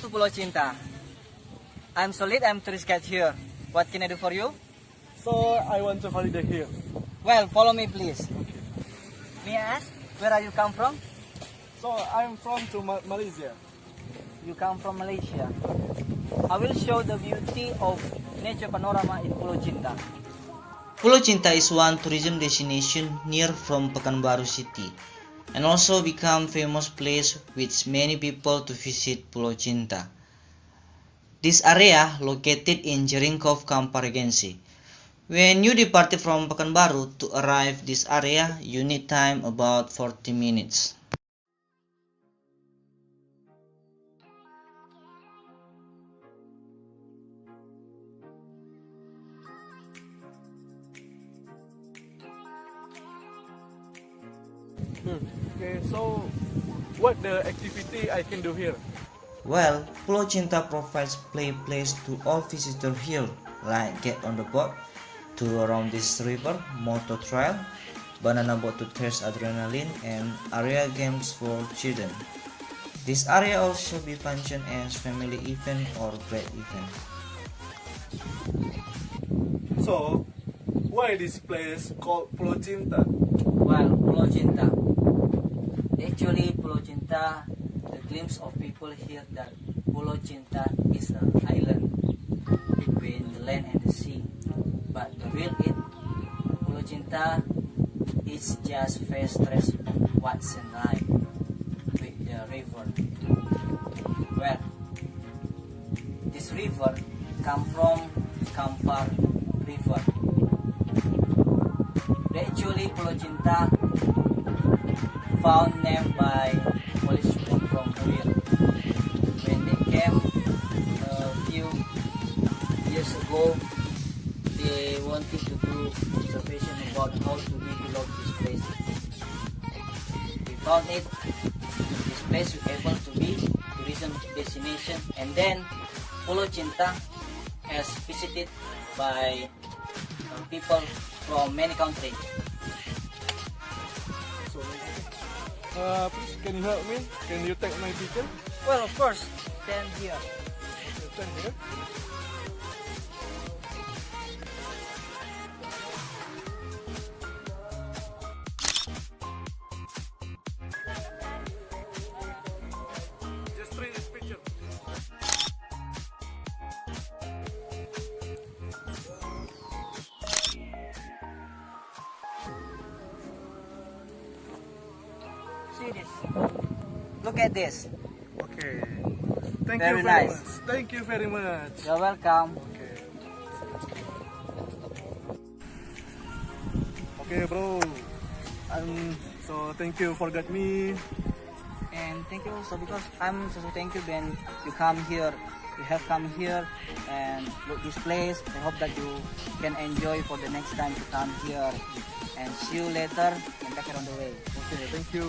to Pulau Cinta. I'm Solid, I'm tourist guide here. What can I do for you? So I want to holiday here. Well, follow me please. May I ask, where are you come from? So I'm from Malaysia. You come from Malaysia. I will show the beauty of nature panorama in Pulau Cinta. Pulau Cinta is one tourism destination near from Pekanbaru city and also become famous place with many people to visit Pulau Cinta. This area located in Jeringkov, Kampar Regency. When you departed from Pekanbaru to arrive this area, you need time about 40 minutes. Okay, so what the activity I can do here? Well, Pulau Cinta provides play place to all visitors here, like get on the boat, tour around this river, motor trail, banana boat to test adrenaline, and area games for children. This area also be functioned as family event or great event. So why this place called Pulau Cinta? Well, Pulau Cinta. Actually, Pulau Cinta, the glimpse of people here that Pulau Cinta is an island between the land and the sea. But the real Pulau Cinta is just face stretch of what's in life with the river. Well, this river come from Kampar River. Actually, Pulau Cinta found name by policemen from Huir. When they came a few years ago, they wanted to do observation about how to develop this place. We found it. This place is able to be tourism destination, and then Pulau Cinta has visited by people from many countries. Please, can you help me? Can you take my picture? Well, of course, stand here. Stand here. Just take this picture. See this. Look at this. Okay. Thank Very you very nice. much. Thank you very much. You're welcome. Okay. Okay, bro. So thank you for got me. And thank you also because I'm so thank you when you come here. You have come here and look this place. I hope that you can enjoy for the next time to come here. And see you later and take care on the way. Okay, thank you.